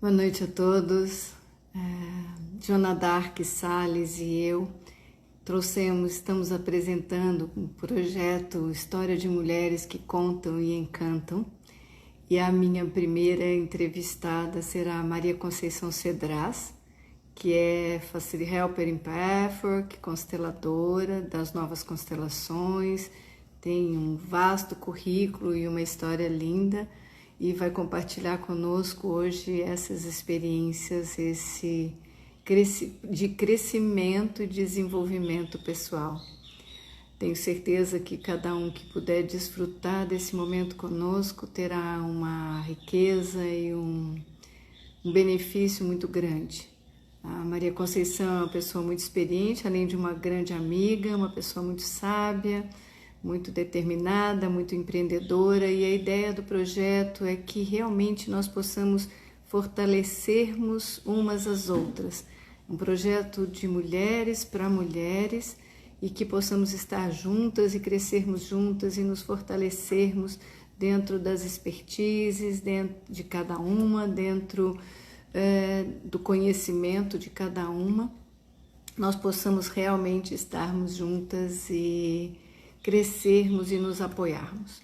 Boa noite a todos. Joana Dark Salles e eu estamos apresentando um projeto História de Mulheres que Contam e Encantam. E a minha primeira entrevistada será a Maria Conceição Cedras, que é Facility Helper in Pathwork, consteladora das novas constelações, tem um vasto currículo e uma história linda e vai compartilhar conosco hoje essas experiências, de crescimento e desenvolvimento pessoal. Tenho certeza que cada um que puder desfrutar desse momento conosco terá uma riqueza e um benefício muito grande. A Maria Conceição é uma pessoa muito experiente, além de uma grande amiga, uma pessoa muito sábia, muito determinada, muito empreendedora, e a ideia do projeto é que realmente nós possamos fortalecermos umas às outras. Um projeto de mulheres para mulheres e que possamos estar juntas e crescermos juntas e nos fortalecermos dentro das expertises, dentro de cada uma, dentro do conhecimento de cada uma, nós possamos realmente estarmos juntas e crescermos e nos apoiarmos.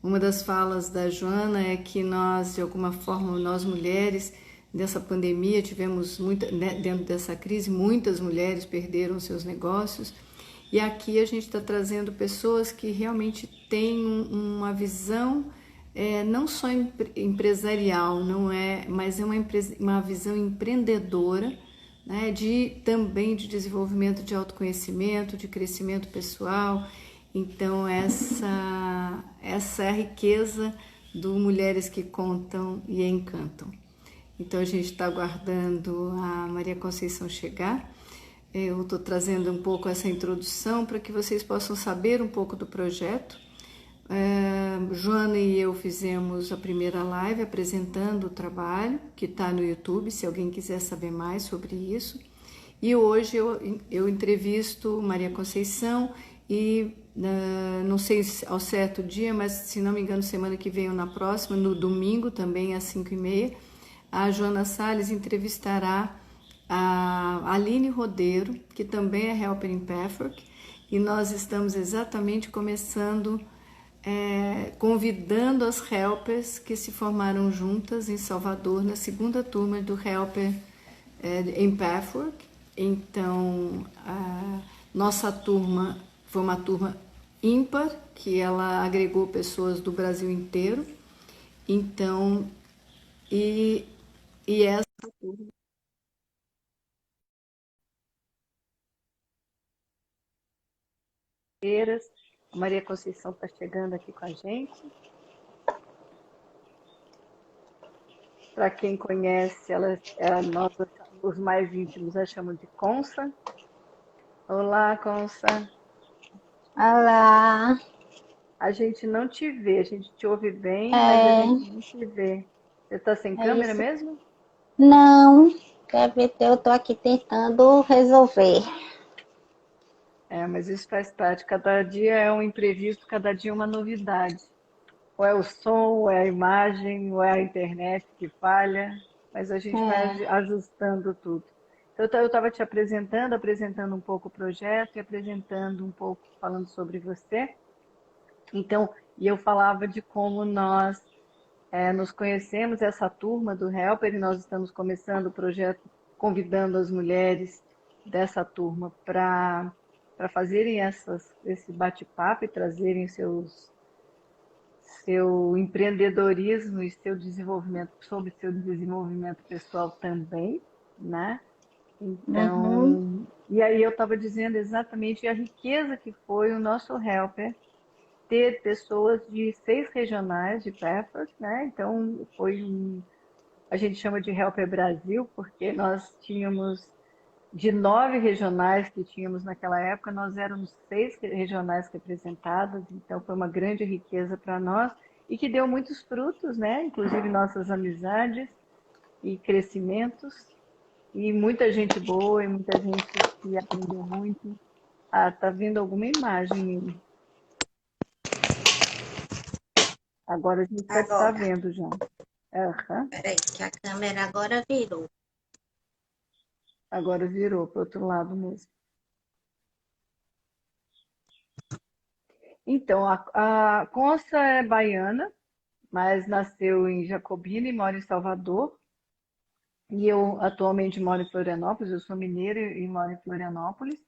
Uma das falas da Joana é que nós, de alguma forma, nós mulheres, dessa pandemia, tivemos dentro dessa crise, muitas mulheres perderam seus negócios, e aqui a gente está trazendo pessoas que realmente têm uma visão não só empresarial, não é, mas é uma visão empreendedora, né, também de desenvolvimento de autoconhecimento, de crescimento pessoal. Então essa é a riqueza do Mulheres que Contam e Encantam. Então a gente está aguardando a Maria Conceição chegar. Eu estou trazendo um pouco essa introdução para que vocês possam saber um pouco do projeto. Joana e eu fizemos a primeira live apresentando o trabalho, que está no YouTube, se alguém quiser saber mais sobre isso. E hoje eu entrevisto Maria Conceição e não sei ao certo dia, mas se não me engano, semana que vem ou na próxima, no domingo também às 5h30, a Joana Salles entrevistará a Aline Rodeiro, que também é Helper in Pathwork, e nós estamos exatamente começando, convidando as helpers que se formaram juntas em Salvador na segunda turma do Helper in Pathwork. Então, a nossa turma foi uma turma ímpar, que ela agregou pessoas do Brasil inteiro. Então, e essa turma, a Maria Conceição está chegando aqui com a gente. Para quem conhece, nós, os mais íntimos, a chamam de Consa. Olá, Consa. Olá, A gente não te vê, a gente te ouve bem, mas a gente é, não te vê. Você está sem é câmera isso? mesmo? Não, quer ver, eu tô aqui tentando resolver. Mas isso faz parte. Cada dia é um imprevisto, cada dia é uma novidade. Ou é o som, ou é a imagem, ou é a internet que falha, mas a gente vai É, ajustando tudo. Então, eu estava te apresentando um pouco o projeto e apresentando um pouco, falando sobre você. Então, e eu falava de como nós nos conhecemos, essa turma do Helper, e nós estamos começando o projeto convidando as mulheres dessa turma para fazerem esse bate-papo e trazerem seu empreendedorismo e seu desenvolvimento, sobre seu desenvolvimento pessoal também, né? uhum, Então, e aí eu estava dizendo exatamente a riqueza que foi o nosso Helper ter pessoas de 6 regionais de Pathwork, né? Então, a gente chama de Helper Brasil, porque nós tínhamos, de 9 regionais que tínhamos naquela época, nós éramos 6 regionais representadas, então foi uma grande riqueza para nós e que deu muitos frutos, né? Inclusive nossas amizades e crescimentos, e muita gente boa e muita gente que aprendeu muito. Ah, tá vindo alguma imagem? Agora a gente deve estar agora. vendo já. Aham. Peraí, que a câmera agora virou. Agora virou para o outro lado mesmo. Então, a Consa é baiana, mas nasceu em Jacobina e mora em Salvador. E eu atualmente moro em Florianópolis, eu sou mineira e moro em Florianópolis.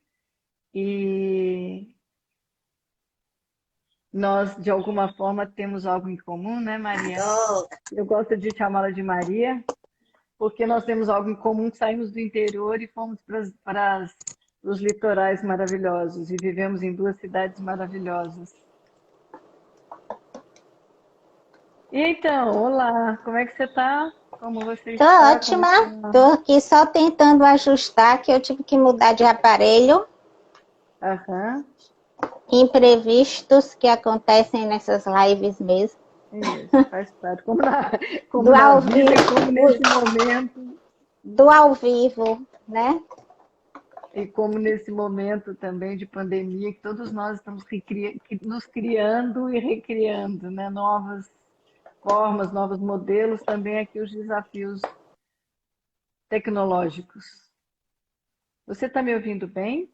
E nós, de alguma forma, temos algo em comum, né, Maria? Tô. Eu gosto de chamá-la de Maria, porque nós temos algo em comum, saímos do interior e fomos para os litorais maravilhosos e vivemos em duas cidades maravilhosas. E então, olá, como é que você está? Como você Tô está? Como ótima. está? Tô aqui só tentando ajustar, que eu tive que mudar de aparelho. Aham, Imprevistos que acontecem nessas lives mesmo. isso, faz parte. Como Do na ao vida vivo, e como nesse momento, do ao vivo, né? e como nesse momento também de pandemia, que todos nós estamos nos criando e recriando, né? Novas formas, novos modelos, também aqui os desafios tecnológicos. Você está me ouvindo bem?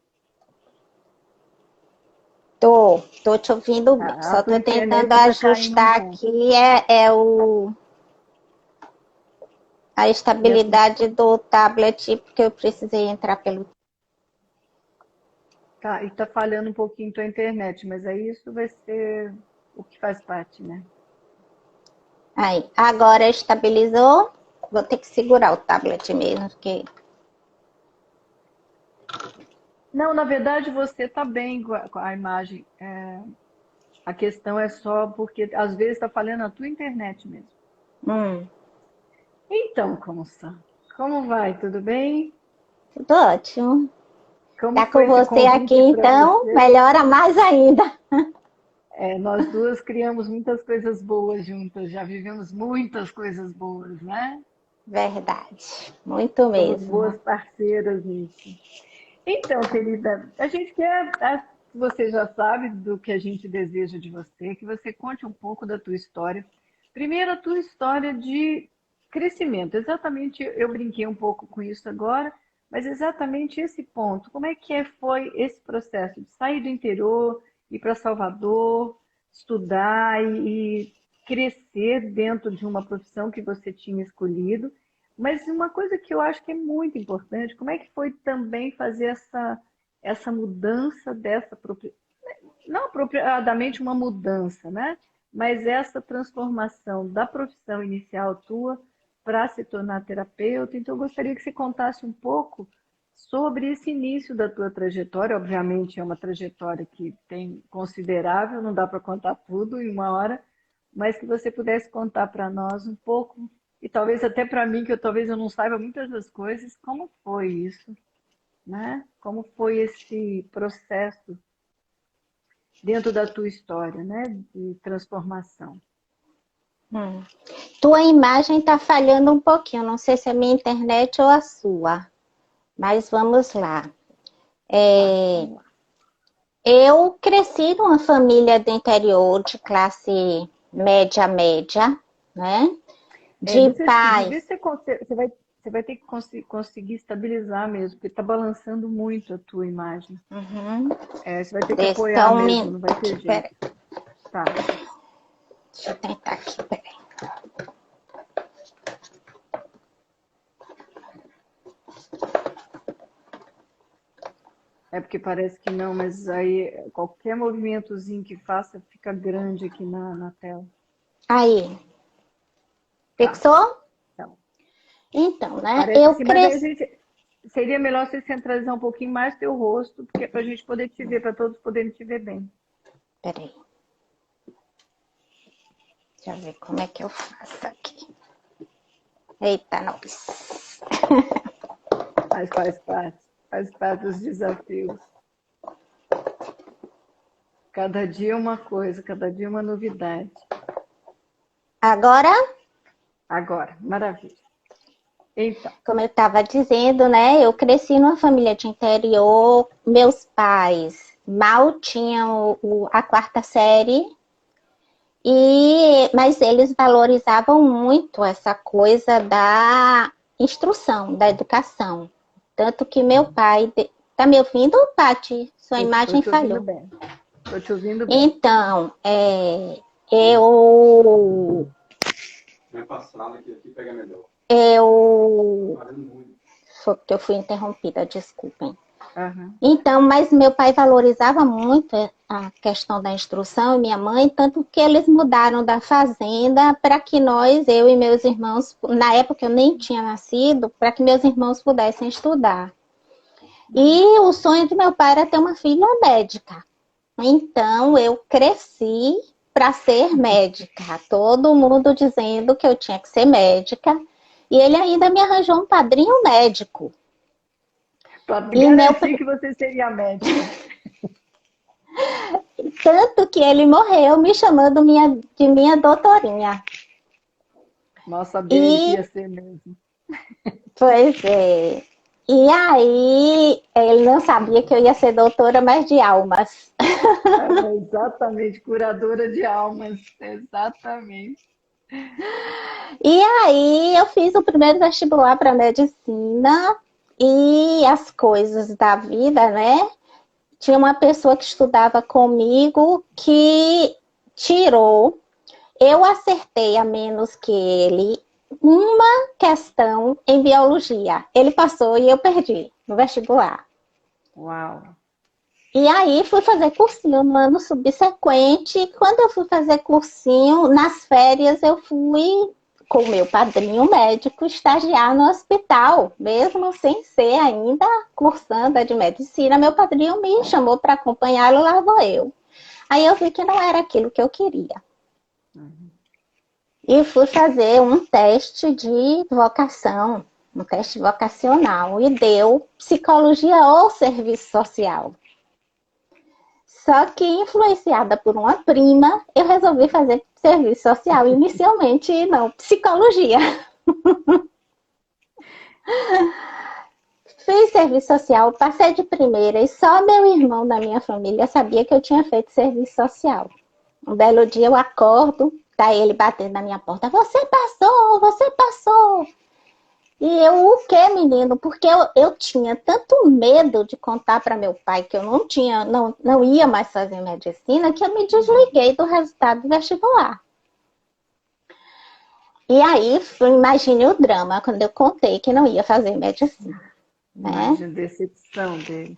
Tô te ouvindo bem. A Só tua tô tentando internet está caindo um ajustar pouco. aqui a E a tua... estabilidade do tablet, porque eu precisei entrar pelo. Tá, e está falhando um pouquinho tua internet, mas aí isso vai ser o que faz parte, né? Aí, agora estabilizou. Vou ter que segurar o tablet mesmo, porque. Não, na verdade você está bem com a imagem. A questão é só porque às vezes está falhando a tua internet mesmo. Hum, Então, Consa, como vai? Tudo bem? tudo ótimo. Como Tá com foi esse você aqui, convite para então, você? melhora mais ainda. Nós duas criamos muitas coisas boas juntas, já vivemos muitas coisas boas, né? Verdade. Muito Somos mesmo. boas parceiras nisso. Então, querida, a gente quer, você já sabe do que a gente deseja de você, que você conte um pouco da tua história. Primeiro, a tua história de crescimento. Exatamente, eu brinquei um pouco com isso agora, mas exatamente esse ponto. Como é que foi esse processo de sair do interior, ir para Salvador, estudar e crescer dentro de uma profissão que você tinha escolhido? Mas uma coisa que eu acho que é muito importante, como é que foi também fazer essa mudança não apropriadamente uma mudança, né? Mas essa transformação da profissão inicial tua para se tornar terapeuta. Então, eu gostaria que você contasse um pouco sobre esse início da tua trajetória. Obviamente, é uma trajetória que tem considerável, não dá para contar tudo em uma hora, mas que você pudesse contar para nós um pouco e talvez até para mim, que talvez eu não saiba muitas das coisas, como foi isso, né? Como foi esse processo dentro da tua história, né? De transformação. Hum. Tua imagem tá falhando um pouquinho. Não sei se é a minha internet ou a sua. Mas vamos lá. Tá, É, vamos lá. eu cresci numa família do interior de classe média, né? De Vê pais. se você vai ter que conseguir estabilizar mesmo, porque está balançando muito a tua imagem. Uhum. Você vai ter que apoiar Só um mesmo, minuto. não vai ter jeito. Peraí, Tá. deixa eu tentar aqui. Peraí. É porque parece que não, mas aí qualquer movimentozinho que faça fica grande aqui na tela. Aí, Tá. fixou? Então, Então, né? parece que Eu sim, mas aí a cresci. gente seria melhor você centralizar um pouquinho mais teu rosto, porque é para a gente poder te ver, para todos poderem te ver bem. Peraí. Deixa eu ver como é que eu faço aqui. Eita, nós. Mas faz parte dos desafios. Cada dia uma coisa, cada dia uma novidade. Agora, Agora, maravilha. Então, como eu estava dizendo, né? Eu cresci numa família de interior. Meus pais mal tinham a quarta série. Mas eles valorizavam muito essa coisa da instrução, da educação. Tanto que meu pai... Tá me ouvindo, Paty? Sua Estou imagem te ouvindo falhou. bem. Estou te ouvindo bem. Então, eu... Vai passar aqui pega melhor. Foi porque eu fui interrompida, desculpem. Uhum. Então, mas meu pai valorizava muito a questão da instrução e minha mãe, tanto que eles mudaram da fazenda para que eu e meus irmãos, na época eu nem tinha nascido, para que meus irmãos pudessem estudar. E o sonho de meu pai era ter uma filha médica. Então, eu cresci para ser médica. Todo mundo dizendo que eu tinha que ser médica. E ele ainda me arranjou um padrinho médico. Para garantir que você seria médica. Tanto que ele morreu me chamando de minha doutorinha. Nossa, sabia que ia ser mesmo. Pois é. E aí, ele não sabia que eu ia ser doutora, mas de almas. Exatamente, curadora de almas. Exatamente. E aí, eu fiz o primeiro vestibular para medicina e as coisas da vida, né? Tinha uma pessoa que estudava comigo que tirou. Eu acertei a menos que ele uma questão em biologia. Ele passou e eu perdi no vestibular. Uau! E aí fui fazer cursinho no ano subsequente. Quando eu fui fazer cursinho, nas férias eu fui com o meu padrinho médico estagiar no hospital, mesmo sem ser ainda cursanda de medicina. Meu padrinho me chamou para acompanhá-lo, lá vou eu. Aí eu vi que não era aquilo que eu queria. E fui fazer um teste de vocação, um teste vocacional, e deu psicologia ou serviço social. Só que, influenciada por uma prima, eu resolvi fazer serviço social inicialmente e não psicologia. Fiz serviço social, passei de primeira e só meu irmão da minha família sabia que eu tinha feito serviço social. Um belo dia eu acordo, tá ele batendo na minha porta, você passou, você passou. E eu, o quê, menino? Porque eu tinha tanto medo de contar para meu pai que eu não ia mais fazer medicina, que eu me desliguei do resultado do vestibular. E aí, imagine o drama quando eu contei que não ia fazer medicina. Imagina a decepção dele.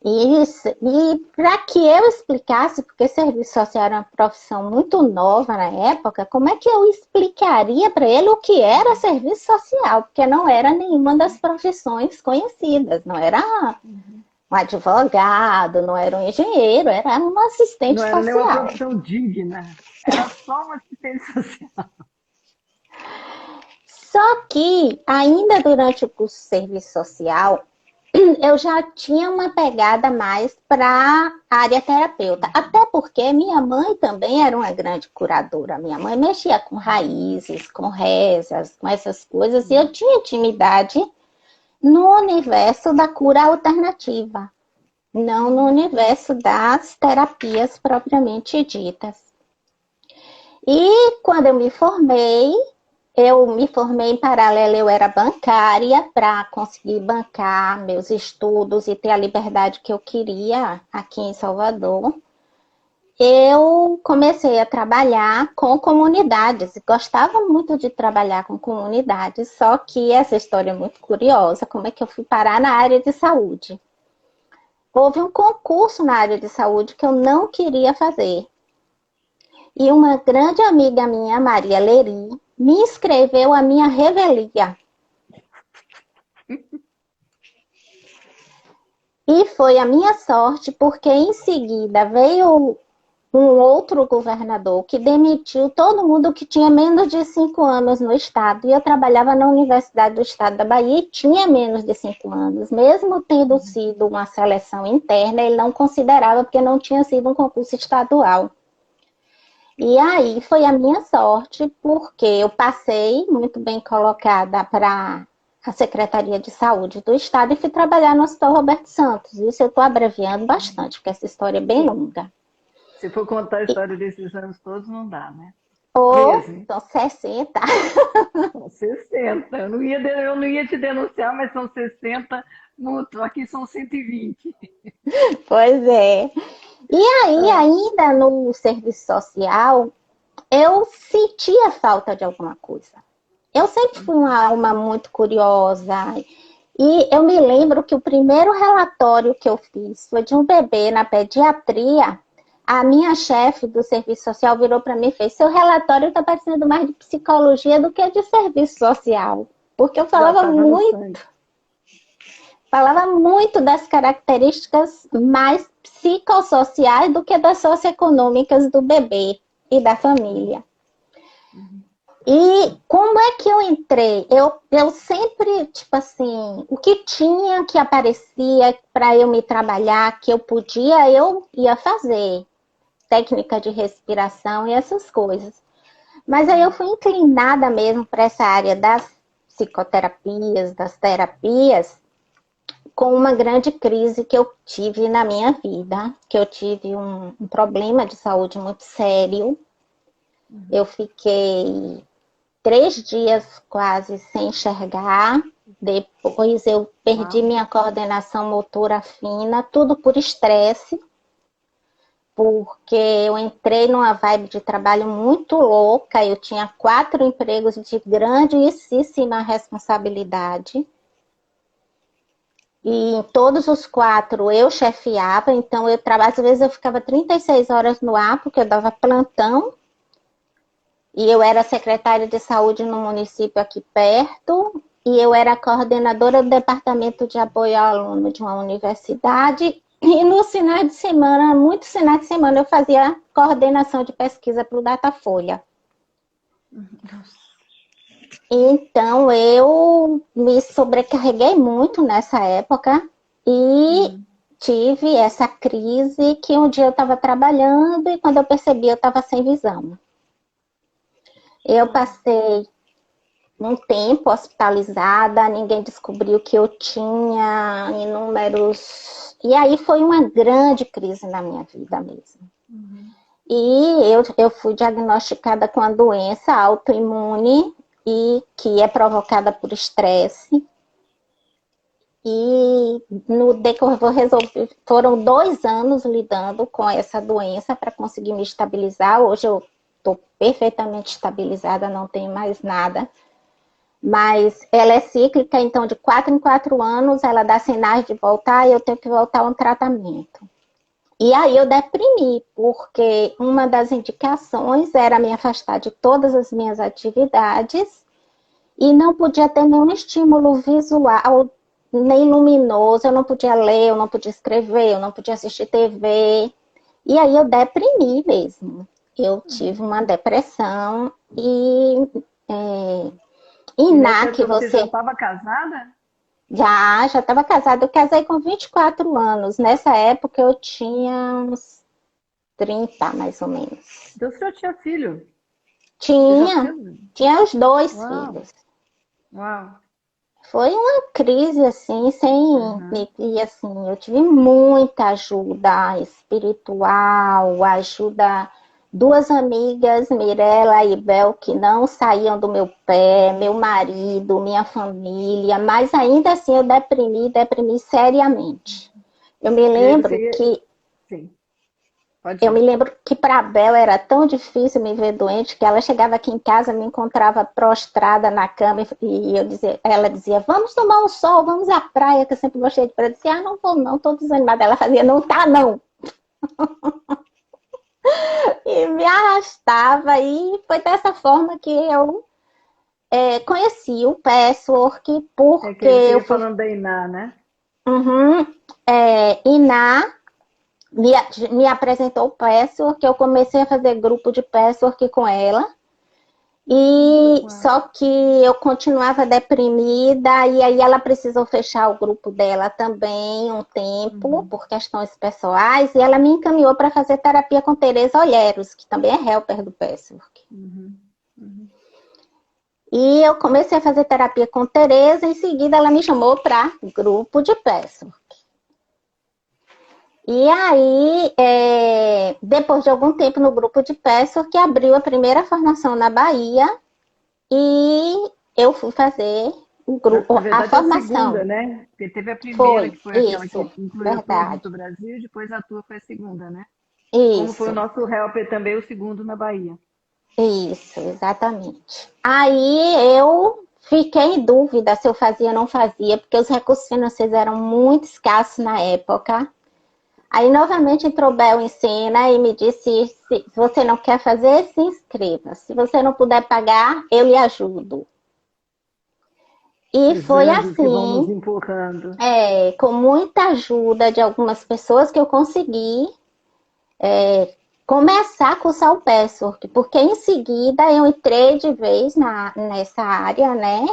Isso, e para que eu explicasse, porque serviço social era uma profissão muito nova na época, como é que eu explicaria para ele o que era serviço social? Porque não era nenhuma das profissões conhecidas, não era um advogado, não era um engenheiro, era um assistente social. Não era nem uma profissão digna, era só um assistente social. Só que, ainda durante o curso de serviço social, eu já tinha uma pegada mais para a área terapeuta. Até porque minha mãe também era uma grande curadora. Minha mãe mexia com raízes, com rezas, com essas coisas. E eu tinha intimidade no universo da cura alternativa. Não no universo das terapias propriamente ditas. E quando eu me formei em paralelo, eu era bancária para conseguir bancar meus estudos e ter a liberdade que eu queria aqui em Salvador. Eu comecei a trabalhar com comunidades, gostava muito de trabalhar com comunidades, só que essa história é muito curiosa, como é que eu fui parar na área de saúde? Houve um concurso na área de saúde que eu não queria fazer. E uma grande amiga minha, Maria Leri, me inscreveu à minha revelia. E foi a minha sorte, porque em seguida veio um outro governador que demitiu todo mundo que tinha menos de 5 anos no estado. E eu trabalhava na Universidade do Estado da Bahia e tinha menos de 5 anos. Mesmo tendo sido uma seleção interna, ele não considerava, porque não tinha sido um concurso estadual. E aí foi a minha sorte, porque eu passei muito bem colocada para a Secretaria de Saúde do Estado e fui trabalhar no Hospital Roberto Santos. Isso eu estou abreviando bastante, porque essa história é bem longa. Se for contar a história desses anos todos, não dá, né? Ou Mesmo. são 60. São 60. Eu não ia te denunciar, mas são 60 mútuos. Aqui são 120. Pois é. E aí, ainda no serviço social, eu sentia falta de alguma coisa. Eu sempre fui uma alma muito curiosa. E eu me lembro que o primeiro relatório que eu fiz foi de um bebê na pediatria. A minha chefe do serviço social virou para mim e fez: seu relatório está parecendo mais de psicologia do que de serviço social. Porque eu falava muito das características mais psicossociais do que das socioeconômicas do bebê e da família. E como é que eu entrei? Eu sempre, tipo assim, o que tinha que aparecia para eu me trabalhar, que eu podia, eu ia fazer. Técnica de respiração e essas coisas. Mas aí eu fui inclinada mesmo para essa área das psicoterapias, das terapias, com uma grande crise que eu tive na minha vida, que eu tive um problema de saúde muito sério. Eu fiquei 3 dias quase sem enxergar. Depois eu perdi minha coordenação motora fina, tudo por estresse, porque eu entrei numa vibe de trabalho muito louca. Eu tinha 4 empregos de grandíssima responsabilidade. E em todos os 4 eu chefiava, então às vezes eu ficava 36 horas no ar, porque eu dava plantão. E eu era secretária de saúde no município aqui perto, e eu era coordenadora do departamento de apoio ao aluno de uma universidade. E nos finais de semana, muitos finais de semana, eu fazia coordenação de pesquisa para o Datafolha. Então, eu me sobrecarreguei muito nessa época e tive essa crise que um dia eu estava trabalhando e quando eu percebi eu estava sem visão. Eu passei um tempo hospitalizada, ninguém descobriu que eu tinha inúmeros... E aí foi uma grande crise na minha vida mesmo. E eu fui diagnosticada com a doença autoimune, e que é provocada por estresse. E no decorrer foram 2 anos lidando com essa doença para conseguir me estabilizar. Hoje eu estou perfeitamente estabilizada, não tenho mais nada. Mas ela é cíclica, então de 4 em 4 anos ela dá sinais de voltar e eu tenho que voltar a um tratamento. E aí eu deprimi, porque uma das indicações era me afastar de todas as minhas atividades e não podia ter nenhum estímulo visual, nem luminoso. Eu não podia ler, eu não podia escrever, eu não podia assistir TV. E aí eu deprimi mesmo. Eu tive uma depressão e que você já estava casada? Já estava casada. Eu casei com 24 anos. Nessa época eu tinha uns 30, mais ou menos. Então você já tinha filho? Tinha os 2 filhos. Uau! Foi uma crise, assim, E assim, eu tive muita ajuda espiritual, ajuda... 2 amigas, Mirella e Bel, que não saíam do meu pé, meu marido, minha família, mas ainda assim eu deprimi seriamente. Eu me lembro que... Sim. Eu me lembro que para a Bel era tão difícil me ver doente que ela chegava aqui em casa, me encontrava prostrada na cama e ela dizia: vamos tomar um sol, vamos à praia, que eu sempre gostei de praia. Eu dizia: não vou não, tô desanimada. Ela fazia: não tá não. E me arrastava, e foi dessa forma que eu conheci o patchwork, porque eu fui falando da Iná, né? Iná me apresentou o patchwork, eu comecei a fazer grupo de patchwork com ela, e só que eu continuava deprimida, e aí ela precisou fechar o grupo dela também um tempo, por questões pessoais, e ela me encaminhou para fazer terapia com Tereza Olheiros, que também é helper do patchwork. E eu comecei a fazer terapia com Tereza, em seguida ela me chamou para grupo de patchwork. E aí, depois de algum tempo no grupo de Pessoa, que abriu a primeira formação na Bahia, e eu fui fazer o grupo, Na a verdade, é a segunda, formação. né? Porque teve a primeira, Foi, que foi aquela isso, que incluiu todos verdade. do Brasil, e depois a tua foi a segunda, né? Como foi o Isso, nosso helper também, o segundo na Bahia. isso, exatamente. Aí eu fiquei em dúvida se eu fazia ou não fazia, porque os recursos financeiros eram muito escassos na época. Aí novamente entrou Bel em cena e me disse: se você não quer fazer, se inscreva. Se você não puder pagar, eu lhe ajudo. E Os foi anjos que vão nos assim, empurrando. com muita ajuda de algumas pessoas que eu consegui começar a cursar o PESWORK, porque em seguida eu entrei de vez nessa área, né?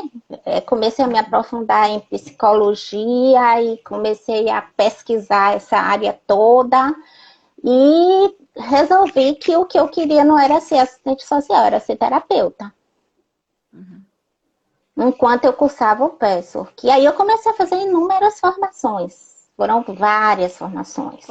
Comecei a me aprofundar em psicologia e comecei a pesquisar essa área toda e resolvi que o que eu queria não era ser assistente social, era ser terapeuta. Enquanto eu cursava o PESWORK. E aí eu comecei a fazer inúmeras formações. Foram várias formações.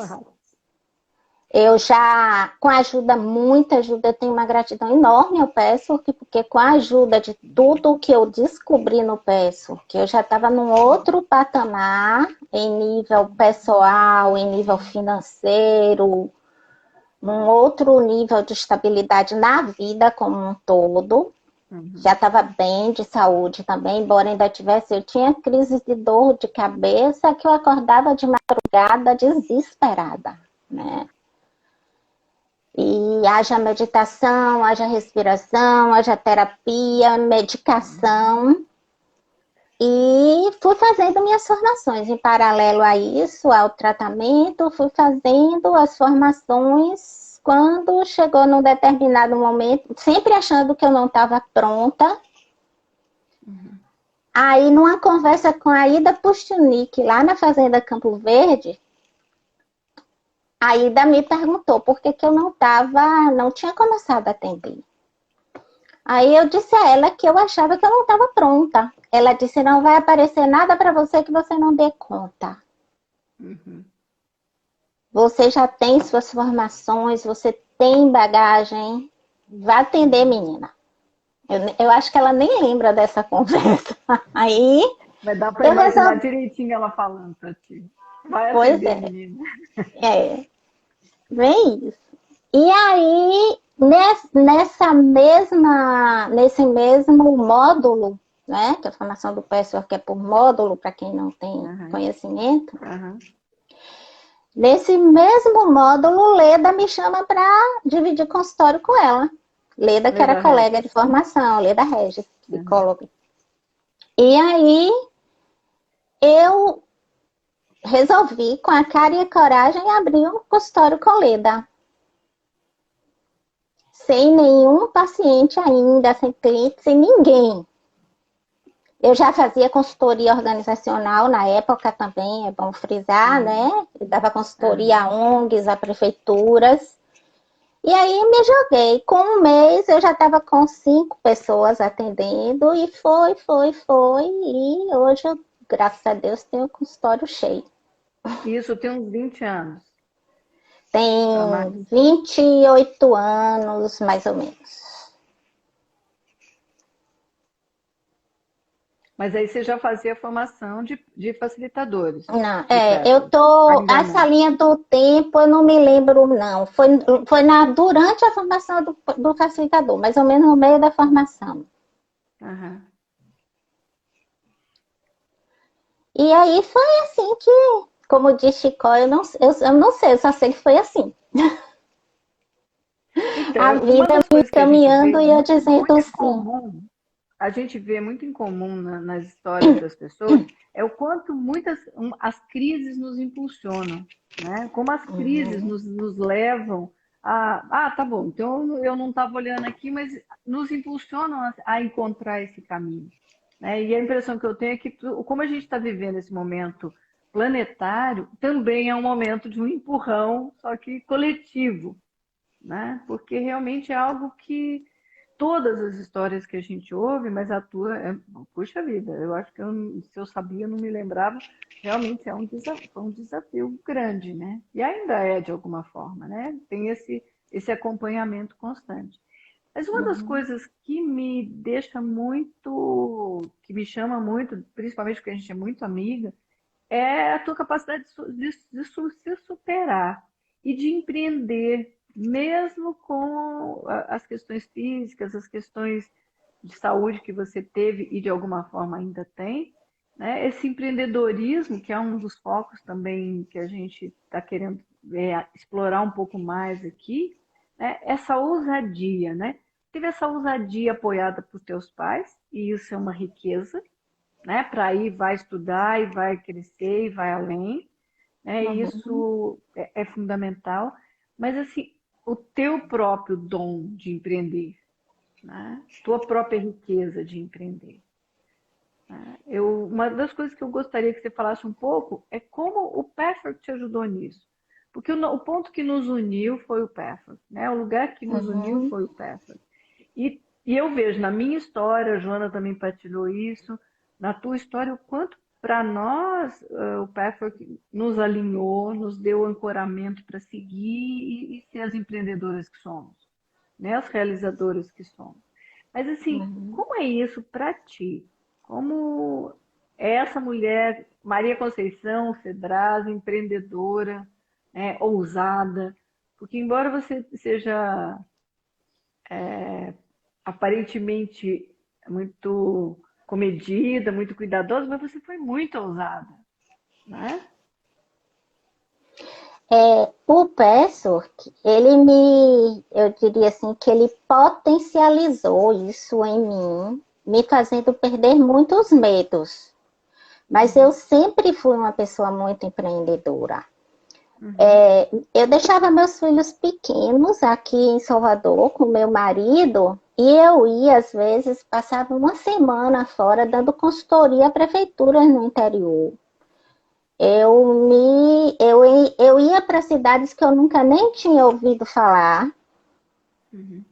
Eu já, com a ajuda, muita ajuda, eu tenho uma gratidão enorme ao PESWORK, porque com a ajuda de tudo que eu descobri no PESWORK, eu já estava num outro patamar, em nível pessoal, em nível financeiro, num outro nível de estabilidade na vida como um todo. Já estava bem de saúde também, embora ainda tivesse, eu tinha crise de dor de cabeça que eu acordava de madrugada desesperada, né? E haja meditação, haja respiração, haja terapia, medicação. E fui fazendo minhas formações. Em paralelo a isso, ao tratamento, fui fazendo as formações quando chegou num determinado momento, sempre achando que eu não estava pronta. Aí, numa conversa com a Ida Pustinik, lá na Fazenda Campo Verde, a Ida me perguntou por que eu não tinha começado a atender. Aí eu disse a ela que eu achava que eu não estava pronta. Ela disse: não vai aparecer nada para você que você não dê conta. Você já tem suas formações, você tem bagagem. Vá atender, menina. Eu acho que ela nem lembra dessa conversa. Aí Vai dar para eu imaginar resolvi. direitinho ela falando para ti. Vai Pois atender, é, menina. vem isso. E aí, nesse mesmo módulo, né, que a formação do PESWORK é por módulo, para quem não tem conhecimento, nesse mesmo módulo, Leda me chama para dividir consultório com ela. Leda, que era colega de formação, Leda Regis, psicóloga. E aí, eu resolvi, com a cara e a coragem, abrir um consultório com Leda. Sem nenhum paciente ainda, sem cliente, sem ninguém. Eu já fazia consultoria organizacional na época também, é bom frisar, né? Eu dava consultoria a ONGs, a prefeituras. E aí me joguei. Com um mês eu já estava com 5 pessoas atendendo e foi. E hoje, graças a Deus, tenho o consultório cheio. Isso tem uns 20 anos. Tem 28 anos, mais ou menos. Mas aí você já fazia formação de facilitadores. Não, de eu tô. Ainda Essa não. linha do tempo eu não me lembro, não. Foi durante a formação do facilitador, mais ou menos no meio da formação. E aí foi assim que, como diz Chicó, eu não sei, eu só sei que foi assim. Então, A uma vida das me coisas que a gente caminhando vê e eu dizendo sim. a gente vê muito em comum nas histórias das pessoas, é o quanto as crises nos impulsionam, né? Como as crises nos levam a, tá bom, então eu não estava olhando aqui, mas nos impulsionam a encontrar esse caminho, né? E a impressão que eu tenho é que, como a gente está vivendo esse momento planetário, também é um momento de um empurrão, só que coletivo, né? Porque realmente é algo que todas as histórias que a gente ouve, mas a tua, puxa vida, eu acho que se eu sabia, eu não me lembrava, realmente foi um desafio grande, né? E ainda é de alguma forma, né? Tem esse acompanhamento constante. Mas uma das Uhum. coisas que me deixa muito, que me chama muito, principalmente porque a gente é muito amiga, é a tua capacidade de se superar e de empreender, mesmo com as questões físicas, as questões de saúde que você teve e de alguma forma ainda tem, né? Esse empreendedorismo, que é um dos focos também que a gente está querendo explorar um pouco mais aqui, né? Essa ousadia, né? Teve essa ousadia apoiada por teus pais, e isso é uma riqueza, né? Para ir, vai estudar e vai crescer e vai além, né? Uhum. Isso é fundamental. Mas assim, o teu próprio dom de empreender, né? Tua própria riqueza de empreender. Né? Uma das coisas que eu gostaria que você falasse um pouco é como o Pathwork te ajudou nisso. Porque o ponto que nos uniu foi o Pathwork, né? O lugar que nos uniu Uhum. foi o Pathwork. E eu vejo na minha história, a Joana também partilhou isso, na tua história, o quanto para nós o Pathwork nos alinhou, nos deu ancoramento para seguir e ser as empreendedoras que somos, né? As realizadoras que somos. Mas assim, Uhum. como é isso para ti? Como é essa mulher, Maria Conceição Cedrais, empreendedora, né, ousada? Porque embora você seja aparentemente muito comedida, muito cuidadosa, mas você foi muito ousada, né? O Patchwork, eu diria assim, que ele potencializou isso em mim, me fazendo perder muitos medos. Mas eu sempre fui uma pessoa muito empreendedora. Uhum, Eu deixava meus filhos pequenos aqui em Salvador com meu marido e eu ia, às vezes, passava uma semana fora dando consultoria a prefeituras no interior. Eu ia para cidades que eu nunca nem tinha ouvido falar uhum,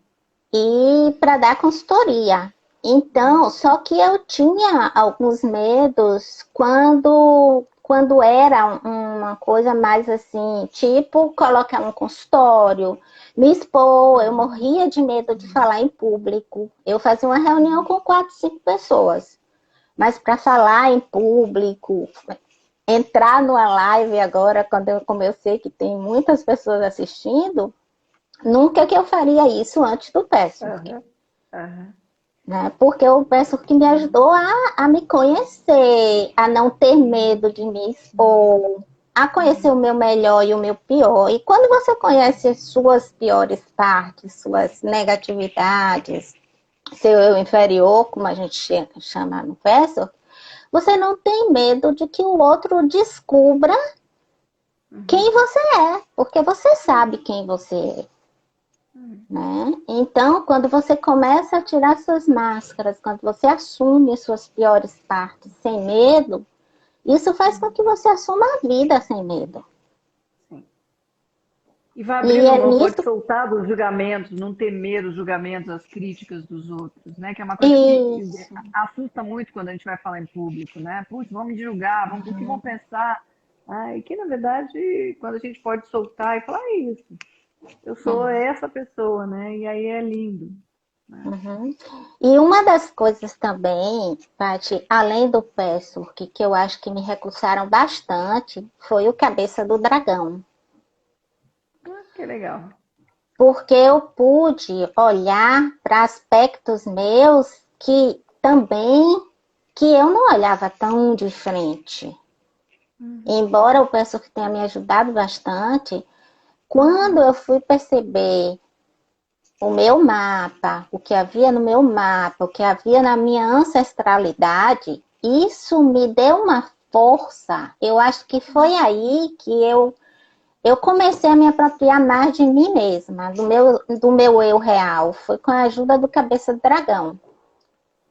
e para dar consultoria. Então, só que eu tinha alguns medos quando era uma coisa mais assim, tipo colocar um consultório, me expor, eu morria de medo de falar em público. Eu fazia uma reunião com 4, 5 pessoas, mas para falar em público, entrar numa live agora, como eu sei que tem muitas pessoas assistindo, nunca que eu faria isso antes do Password, uhum, uhum, né? Porque o Password que me ajudou a me conhecer, a não ter medo de me expor, a conhecer o meu melhor e o meu pior. E quando você conhece as suas piores partes, suas negatividades, seu eu inferior, como a gente chama no Password, você não tem medo de que o outro descubra uhum, quem você é, porque você sabe quem você é, uhum. né? Então, quando você começa a tirar suas máscaras, quando você assume suas piores partes sem medo, isso faz com que você assuma a vida sem medo. Sim. E vai E abrindo é mão, pode nisso soltar dos julgamentos, não temer os julgamentos, as críticas dos outros, né? Que é uma coisa que isso. assusta muito quando a gente vai falar em público, né? Putz, vão me julgar, o que vão pensar? Ah, e que, na verdade, quando a gente pode soltar e falar, é isso, eu sou essa pessoa, né? E aí é lindo, né? Uhum. E uma das coisas também, Paty, além do Password, que eu acho que me recursaram bastante, foi o Cabeça do Dragão. Ah, que legal. Porque eu pude olhar para aspectos meus que eu não olhava tão de frente. Uhum, Embora o professor que tenha me ajudado bastante, quando eu fui perceber o meu mapa, o que havia no meu mapa, o que havia na minha ancestralidade, isso me deu uma força. Eu acho que foi aí que eu comecei a me apropriar mais de mim mesma, do meu eu real. Foi com a ajuda do Cabeça do Dragão.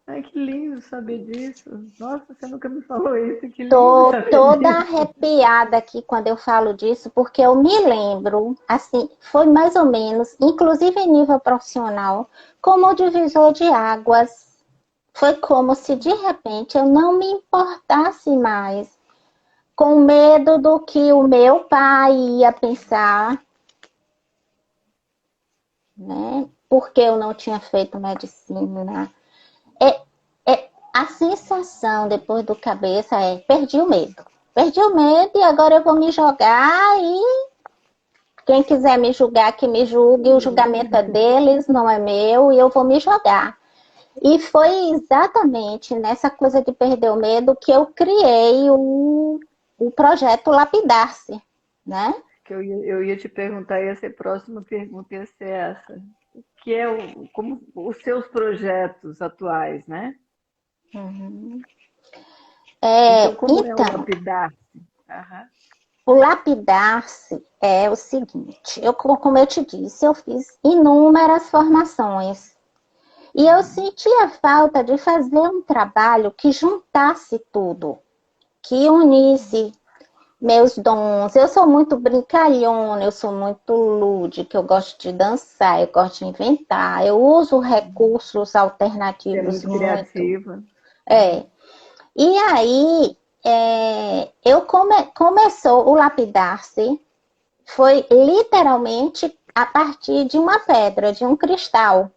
Ai, que lindo saber disso. Nossa, você nunca me falou isso, que lindo Tô saber toda disso. arrepiada aqui quando eu falo disso, porque eu me lembro, assim, foi mais ou menos, inclusive em nível profissional, como o divisor de águas. Foi como se de repente eu não me importasse mais, com medo do que o meu pai ia pensar, né? Porque eu não tinha feito medicina. É, a sensação depois do cabeça é perdi o medo. Perdi o medo e agora eu vou me jogar e quem quiser me julgar, que me julgue, o julgamento é deles, não é meu, e eu vou me jogar. E foi exatamente nessa coisa de perder o medo que eu criei o projeto Lapidar-se, né? Que eu ia te perguntar, ia ser a próxima pergunta, ia ser essa. Que é como os seus projetos atuais, né? Uhum. Então, como é o Então, lapidar-se? Aham. o lapidar-se é o seguinte, como eu te disse, eu fiz inúmeras formações e eu sentia falta de fazer um trabalho que juntasse tudo, que unisse meus dons. Eu sou muito brincalhona, eu sou muito lúdica, eu gosto de dançar, eu gosto de inventar, eu uso recursos Você é alternativos muito muito. criativa. É. E aí, começou o lapidar-se, foi literalmente a partir de uma pedra, de um cristal.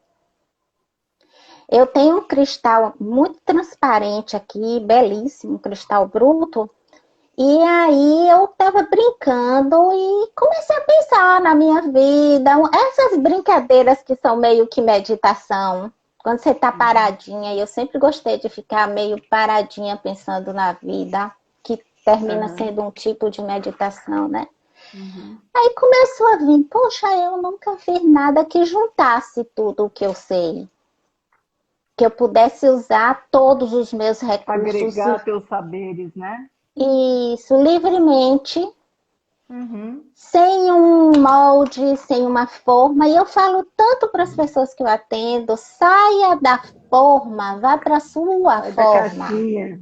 Eu tenho um cristal muito transparente aqui, belíssimo, um cristal bruto. E aí eu estava brincando e comecei a pensar na minha vida, essas brincadeiras que são meio que meditação, quando você está paradinha, e eu sempre gostei de ficar meio paradinha pensando na vida, que termina Aham. sendo um tipo de meditação, né? Uhum. Aí começou a vir, poxa, eu nunca fiz nada que juntasse tudo o que eu sei, que eu pudesse usar todos os meus recursos, Agregar teus saberes, né? isso, livremente, Uhum. sem um molde, sem uma forma. E eu falo tanto para as pessoas que eu atendo: saia da forma, vá para a sua Sai da forma. caixinha.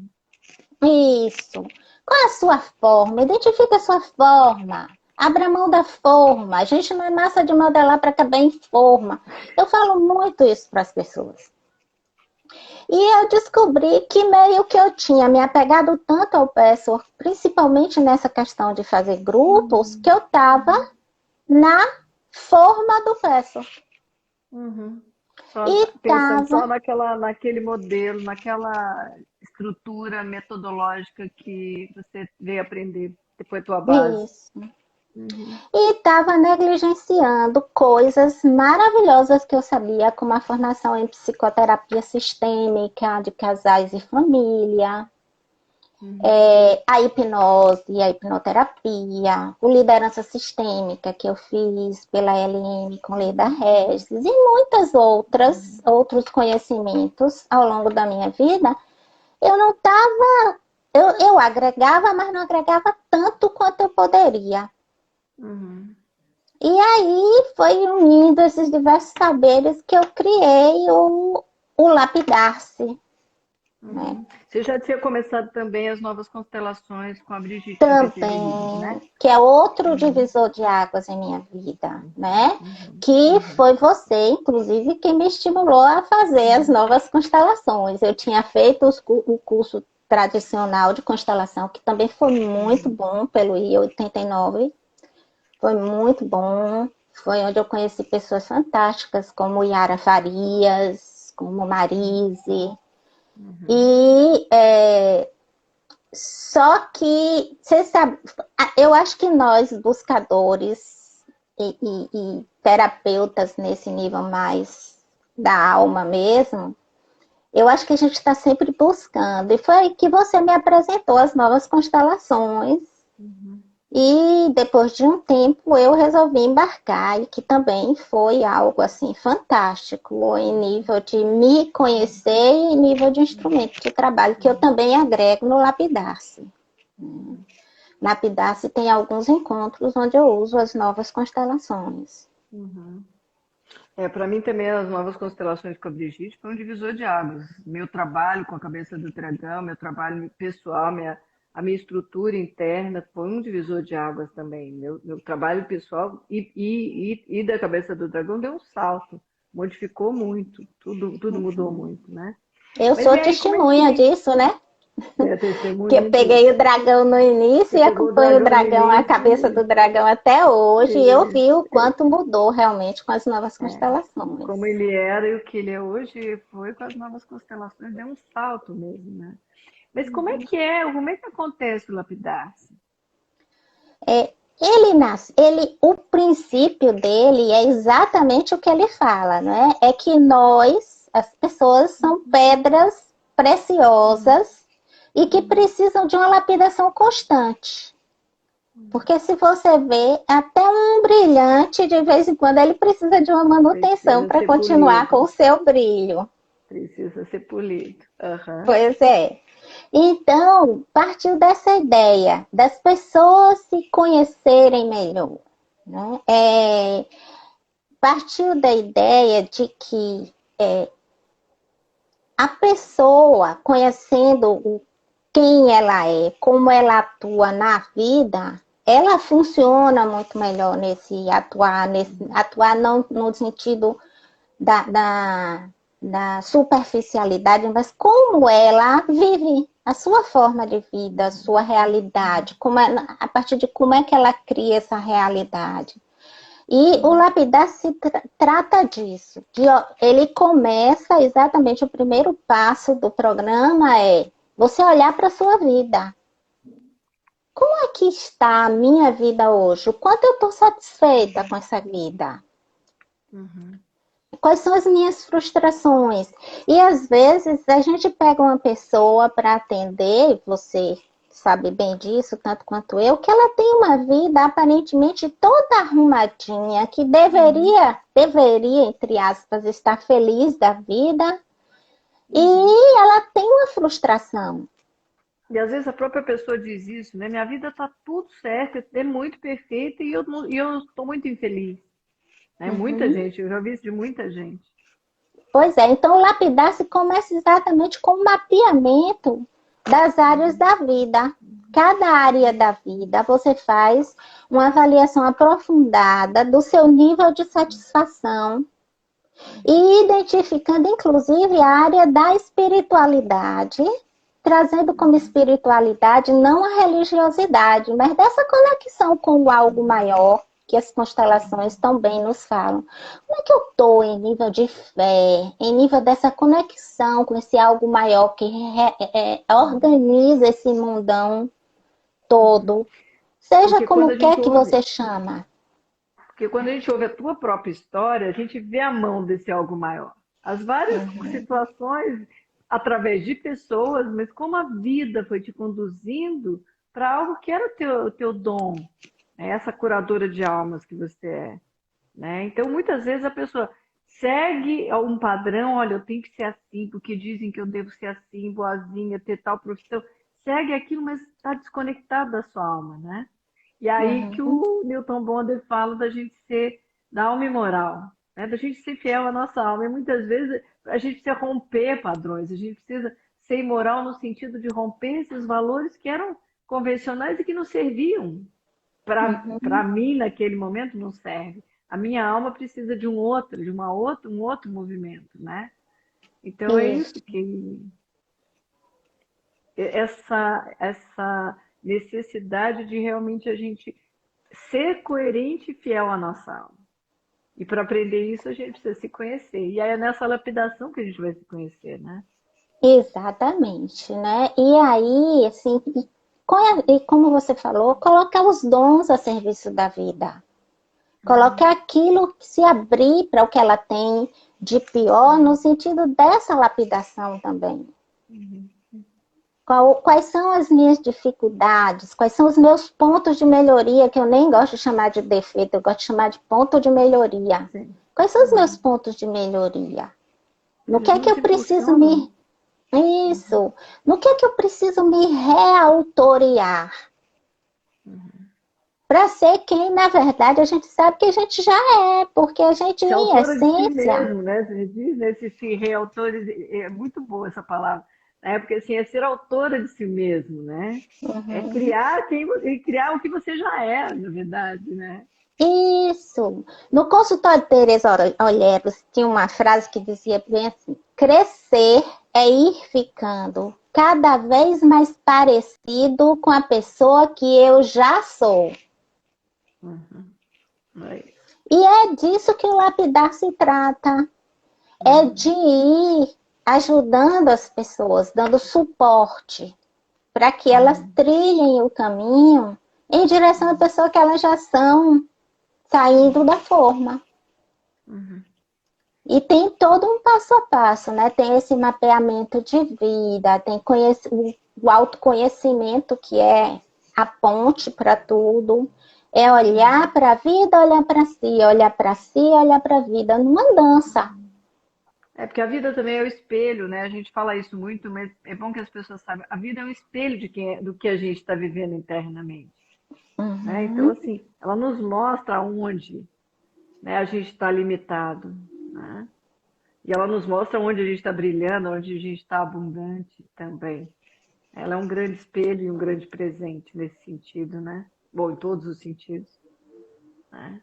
Isso. Qual é a sua forma? Identifique a sua forma. Abra mão da forma. A gente não é massa de modelar para caber em forma. Eu falo muito isso para as pessoas. E eu descobri que meio que eu tinha me apegado tanto ao Pessoa, principalmente nessa questão de fazer grupos, que eu estava na forma do Pessoa. Uhum. Só E pensando estava, só naquele modelo, naquela estrutura metodológica que você veio aprender, que foi tua base. isso, Uhum. e estava negligenciando coisas maravilhosas que eu sabia, como a formação em psicoterapia sistêmica de casais e família, Uhum. a hipnose, a hipnoterapia, o liderança sistêmica que eu fiz pela LM com Leda Regis e muitas outros conhecimentos ao longo da minha vida. Eu não estava, eu agregava, mas não agregava tanto quanto eu poderia. Uhum. E aí foi unindo esses diversos saberes que eu criei o Lapidar-se, né? Uhum. Você já tinha começado também as novas constelações com a Brigitte Betemerides, né? Também, que é outro Uhum. divisor de águas em minha vida, né? Uhum. Que Uhum. foi você, inclusive, quem me estimulou a fazer as novas constelações. Eu tinha feito o curso tradicional de constelação, que também foi muito bom pelo IA 89. Foi muito bom. Foi onde eu conheci pessoas fantásticas, como Yara Farias, como Marise. Uhum. E só que, você sabe, eu acho que nós, buscadores e terapeutas nesse nível mais da alma mesmo, eu acho que a gente está sempre buscando. E foi aí que você me apresentou as novas constelações. Uhum. E depois de um tempo eu resolvi embarcar, e que também foi algo assim fantástico em nível de me conhecer e em nível de instrumento de trabalho, que eu também agrego no Lapidar-se. Lapidar-se tem alguns encontros onde eu uso as novas constelações. Uhum. Para mim também as novas constelações com a Brigitte foi um divisor de águas. Meu trabalho com a cabeça do dragão, meu trabalho pessoal, a minha estrutura interna foi um divisor de águas também. Meu trabalho pessoal e da cabeça do dragão deu um salto, modificou muito, tudo mudou muito, né? Eu Mas sou e aí, como é testemunha que disso, né? é Que eu testemunha disso? peguei o dragão no início Você e pegou o acompanho o dragão no dragão, a início, cabeça do dragão até hoje, e eu e, vi o quanto mudou realmente com as novas é, constelações. como ele era e o que ele é hoje, foi com as novas constelações, deu um salto mesmo, né? Mas como é que acontece o lapidar-se? É, ele nasce, o princípio dele é exatamente o que ele fala, né? É que nós, as pessoas, são pedras preciosas e que precisam de uma lapidação constante. Porque se você vê, até um brilhante, de vez em quando, ele precisa de uma manutenção Precisa para ser continuar com polido, o seu brilho. precisa ser polido. Aham. Pois é. Então, partiu dessa ideia das pessoas se conhecerem melhor, né? Partiu da ideia de que a pessoa, conhecendo quem ela é, como ela atua na vida, ela funciona muito melhor atuar não no sentido da superficialidade, mas como ela vive a sua forma de vida, a sua realidade, a partir de como é que ela cria essa realidade. E o lapidar trata disso. Ele começa exatamente o primeiro passo do programa é você olhar para a sua vida. Como é que está a minha vida hoje? O quanto eu estou satisfeita com essa vida? Uhum. Quais são as minhas frustrações? E às vezes a gente pega uma pessoa para atender, você sabe bem disso, tanto quanto eu, que ela tem uma vida aparentemente toda arrumadinha, que deveria, entre aspas, estar feliz da vida, e ela tem uma frustração. E às vezes a própria pessoa diz isso, né? Minha vida está tudo certo, é muito perfeita e eu estou muito infeliz. Né? Muita gente, eu já vi isso de muita gente. Pois é, então o lapidar-se começa exatamente com o mapeamento das áreas da vida. Cada área da vida você faz uma avaliação aprofundada do seu nível de satisfação e identificando inclusive a área da espiritualidade, trazendo como espiritualidade não a religiosidade, mas dessa conexão com o algo maior, que as constelações também nos falam. Como é que eu estou em nível de fé, em nível dessa conexão com esse algo maior que organiza esse mundão todo, seja Porque quando como a gente quer que ouve, você chama. porque quando a gente ouve a tua própria história, a gente vê a mão desse algo maior. As várias situações através de pessoas, mas como a vida foi te conduzindo para algo que era o teu dom, né? Essa curadora de almas que você é. Né? Então, muitas vezes a pessoa segue um padrão, olha, eu tenho que ser assim, porque dizem que eu devo ser assim, boazinha, ter tal profissão. Segue aquilo, mas está desconectado da sua alma, né? E aí que o Newton Bonder fala da gente ser da alma imoral, né? Da gente ser fiel à nossa alma. E muitas vezes a gente precisa romper padrões, a gente precisa ser imoral no sentido de romper esses valores que eram convencionais e que não serviam. Para mim, naquele momento, não serve. A minha alma precisa de um outro movimento, né? Então é Isso. isso que essa necessidade de realmente a gente ser coerente e fiel à nossa alma. E para aprender isso a gente precisa se conhecer. E aí é nessa lapidação que a gente vai se conhecer, né? Exatamente, né? E aí, assim, e como você falou, colocar os dons a serviço da vida. Colocar aquilo que se abrir para o que ela tem de pior, no sentido dessa lapidação também. Quais são as minhas dificuldades? Quais são os meus pontos de melhoria, que eu nem gosto de chamar de defeito, eu gosto de chamar de ponto de melhoria. Sim. Quais são os meus pontos de melhoria? No que é que eu preciso me... Isso. No que é que eu preciso me reautoriar? para ser quem, na verdade, a gente sabe que a gente já é, porque a gente, Ser em autora de si essência, mesmo, né? Você diz, né? Se reautor, é muito boa essa palavra, né? Porque assim, é ser autora de si mesmo, né? É uhum, criar criar o que você já é, na verdade, né? isso. No consultório de Teresa Olheiros tinha uma frase que dizia bem assim: crescer é ir ficando cada vez mais parecido com a pessoa que eu já sou. Uhum. É isso. E é disso que o lapidar se trata. É de ir ajudando as pessoas, dando suporte para que elas trilhem o caminho em direção à pessoa que elas já são, saindo da forma. Uhum. E tem todo um passo a passo, né? Tem esse mapeamento de vida, tem o autoconhecimento, que é a ponte para tudo. É olhar para a vida, olhar para si, olhar para a vida, numa dança. É porque a vida também é o espelho, né? A gente fala isso muito, mas é bom que as pessoas saibam. A vida é um espelho do que a gente está vivendo internamente, né? Então, Uhum. assim, ela nos mostra onde, né, a gente está limitado, né? E ela nos mostra onde a gente está brilhando, onde a gente está abundante também. Ela é um grande espelho e um grande presente nesse sentido, né? Bom, em todos os sentidos, né?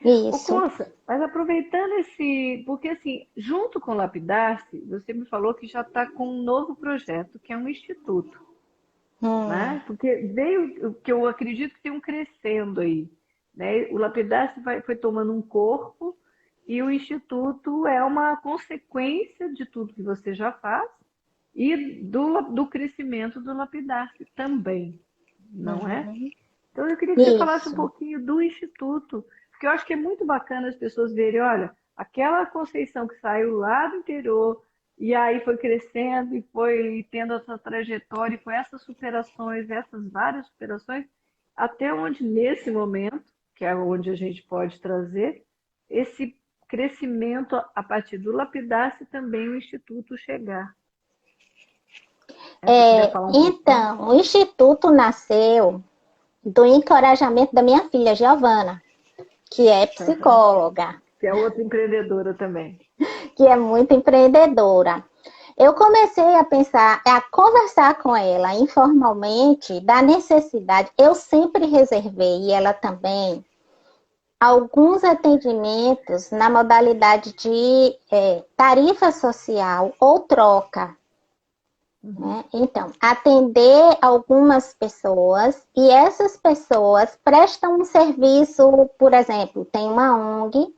Ô, Isso. Conça, mas aproveitando esse. Porque, assim, junto com o Lapidar-se, você me falou que já está com um novo projeto, que é um instituto, né? Porque veio, o que eu acredito que tem um crescendo aí, né? O Lapidar-se foi tomando um corpo e o instituto é uma consequência de tudo que você já faz e do crescimento do Lapidar-se também, não é? Uhum. Então, eu queria que você falasse um Isso. pouquinho do Instituto, porque eu acho que é muito bacana as pessoas verem, olha, aquela Conceição que saiu lá do interior e aí foi crescendo e foi tendo essa trajetória, e foi essas superações, essas várias superações, até onde, nesse momento, que é onde a gente pode trazer, esse crescimento a partir do Lapidar-se também o Instituto chegar. Você puder falar um pouquinho? Então, o Instituto nasceu do encorajamento da minha filha, Giovana, que é psicóloga, Que é outra empreendedora também. que é muito empreendedora. Eu comecei a pensar, a conversar com ela informalmente da necessidade. Eu sempre reservei, e ela também, alguns atendimentos na modalidade de tarifa social ou troca. Né? Então, atender algumas pessoas e essas pessoas prestam um serviço, por exemplo, tem uma ONG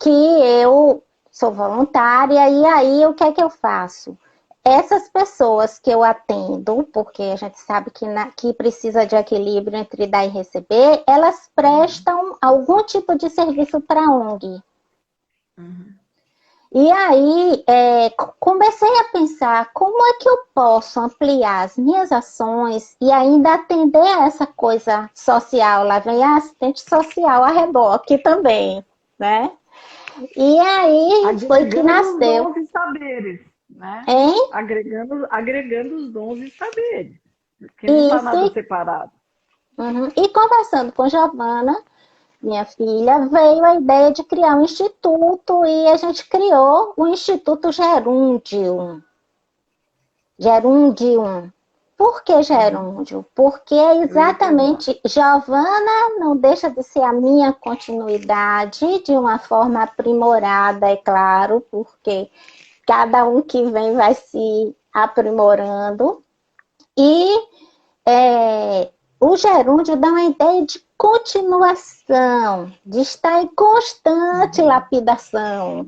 que eu sou voluntária e aí o que é que eu faço? Essas pessoas que eu atendo, porque a gente sabe que precisa de equilíbrio entre dar e receber, elas prestam algum tipo de serviço para a ONG. Uhum. E aí, comecei a pensar como é que eu posso ampliar as minhas ações e ainda atender a essa coisa social. Lá vem a assistente social a reboque também, né? E aí foi que Agregando os nasceu. dons e saberes, né? Hein? Agregando os dons e saberes, que não está Isso. nada separado. E conversando com Giovana, minha filha, veio a ideia de criar um instituto e a gente criou o Instituto Gerúndio. Gerúndio. Por que gerúndio? Porque Eu ia perguntar. exatamente Giovana não deixa de ser a minha continuidade de uma forma aprimorada, é claro, porque cada um que vem vai se aprimorando. E o gerúndio dá uma ideia de continuação, de estar em constante lapidação,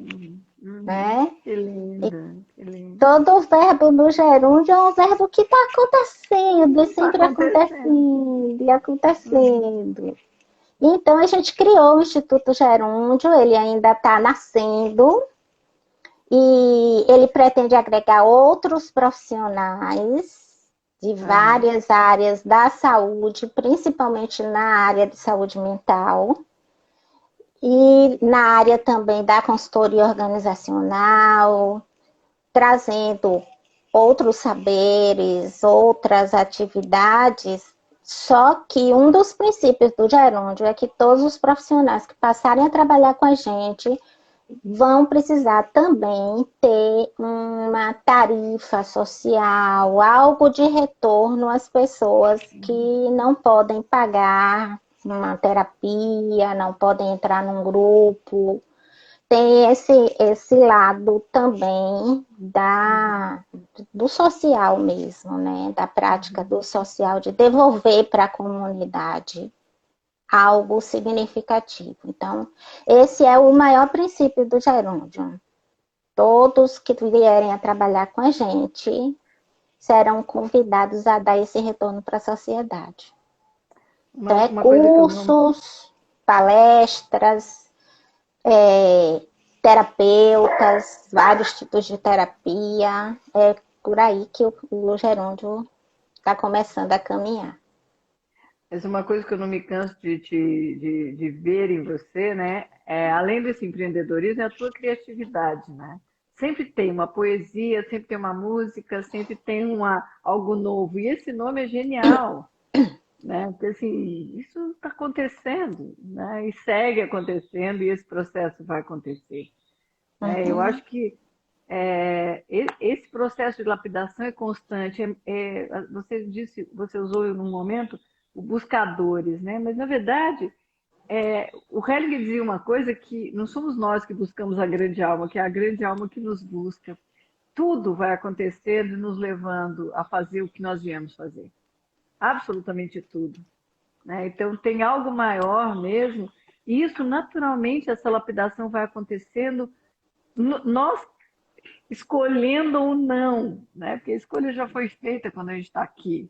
né? Que linda, que linda. Todo verbo no gerúndio é um verbo que está acontecendo, e Está sempre acontecendo. acontecendo, e acontecendo. Então, a gente criou o Instituto Gerúndio, ele ainda está nascendo, e ele pretende agregar outros profissionais de várias áreas da saúde, principalmente na área de saúde mental, e na área também da consultoria organizacional, trazendo outros saberes, outras atividades Só que um dos princípios do gerúndio é que todos os profissionais que passarem a trabalhar com a gente vão precisar também ter uma tarifa social, algo de retorno às pessoas que não podem pagar uma terapia, não podem entrar num grupo. Tem esse lado também do social mesmo, né? Da prática do social, de devolver para a comunidade algo significativo. Então, esse é o maior princípio do gerúndio. Todos que vierem a trabalhar com a gente serão convidados a dar esse retorno para a sociedade. Cursos, palestras, terapeutas, vários tipos de terapia. É por aí que o gerúndio está começando a caminhar. Mas uma coisa que eu não me canso de ver em você, né? Além desse empreendedorismo, é a tua criatividade, né? Sempre tem uma poesia, sempre tem uma música, sempre tem algo novo. E esse nome é genial, né? Porque assim, isso está acontecendo, né? E segue acontecendo, e esse processo vai acontecer. Eu acho que esse processo de lapidação é constante. Você usou num momento buscadores, né? Mas na verdade o Hellinger dizia uma coisa, que não somos nós que buscamos a grande alma, que é a grande alma que nos busca. Tudo vai acontecendo, nos levando a fazer o que nós viemos fazer. Absolutamente tudo, né? Então tem algo maior mesmo, e isso naturalmente, essa lapidação vai acontecendo, nós escolhendo ou não, né? Porque a escolha já foi feita quando a gente está aqui,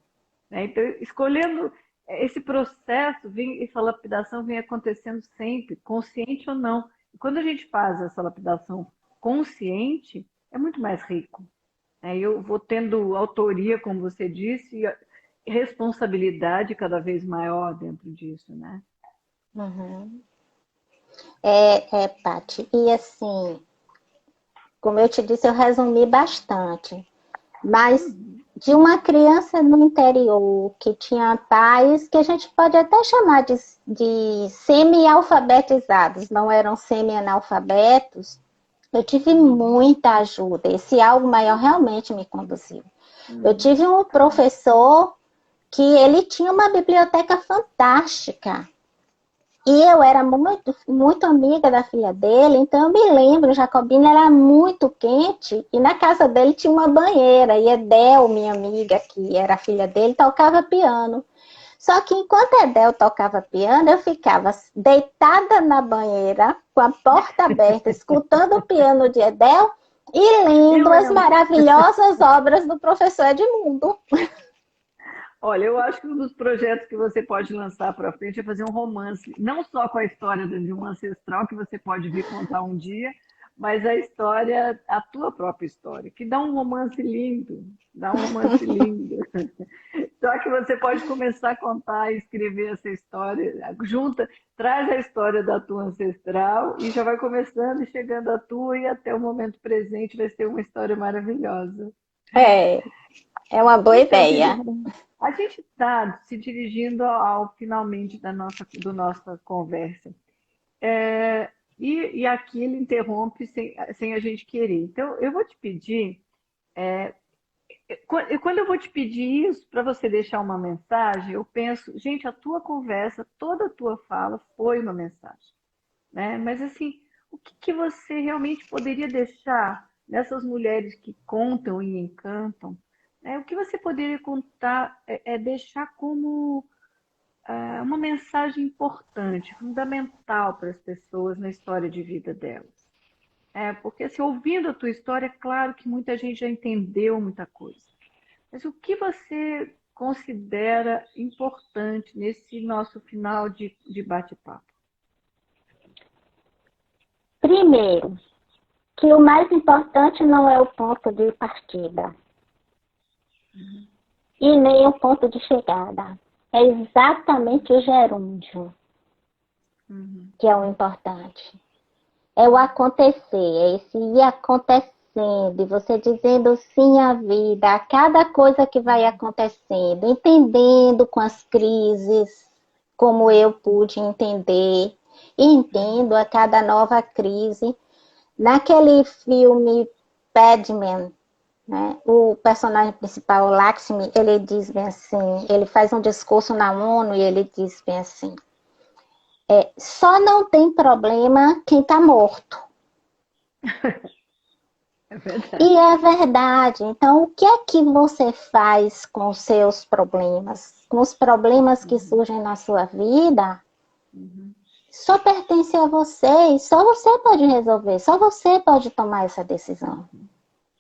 né? Então, escolhendo esse processo, essa lapidação vem acontecendo sempre, consciente ou não. E quando a gente faz essa lapidação consciente, é muito mais rico, né? Eu vou tendo autoria, como você disse, e responsabilidade cada vez maior dentro disso, né? Paty. E assim, como eu te disse, eu resumi bastante. Mas de uma criança no interior que tinha pais que a gente pode até chamar de semi-alfabetizados, não eram semi-analfabetos, eu tive muita ajuda. Esse algo maior realmente me conduziu. Eu tive um professor que ele tinha uma biblioteca fantástica. E eu era muito, muito amiga da filha dele, então eu me lembro, Jacobina era muito quente, e na casa dele tinha uma banheira, e Edel, minha amiga, que era filha dele, tocava piano. Só que enquanto Edel tocava piano, eu ficava deitada na banheira, com a porta aberta, escutando o piano de Edel, e lendo as maravilhosas obras do professor Edmundo. Olha, eu acho que um dos projetos que você pode lançar para frente é fazer um romance, não só com a história de um ancestral que você pode vir contar um dia, mas a história, a tua própria história, que dá um romance lindo, Só que você pode começar a contar e escrever essa história, traz a história da tua ancestral e já vai começando e chegando a tua, e até o momento presente vai ser uma história maravilhosa. É uma boa ideia. A gente está se dirigindo ao finalmente da nossa conversa. E aqui ele interrompe sem a gente querer. Então, eu vou te pedir, quando eu vou te pedir isso, para você deixar uma mensagem, eu penso, gente, a tua conversa, toda a tua fala foi uma mensagem, né? Mas assim, o que você realmente poderia deixar nessas mulheres que contam e encantam? O que você poderia contar, deixar como uma mensagem importante, fundamental para as pessoas na história de vida delas. Porque, assim, ouvindo a tua história, é claro que muita gente já entendeu muita coisa. Mas o que você considera importante nesse nosso final de bate-papo? Primeiro, que o mais importante não é o ponto de partida. E nem o ponto de chegada. É exatamente o gerúndio que é o importante. É o acontecer, é esse ir acontecendo. agradecendo e você dizendo sim à vida, a cada coisa que vai acontecendo, entendendo com as crises, como eu pude entender, e entendo a cada nova crise. Naquele filme Padman, né, o personagem principal, Lakshmi, ele diz bem assim, ele faz um discurso na ONU e ele diz bem assim, só não tem problema quem está morto. É verdade. E é verdade. Então, o que é que você faz com os seus problemas? Com os problemas que surgem na sua vida, só pertence a você e só você pode resolver, só você pode tomar essa decisão.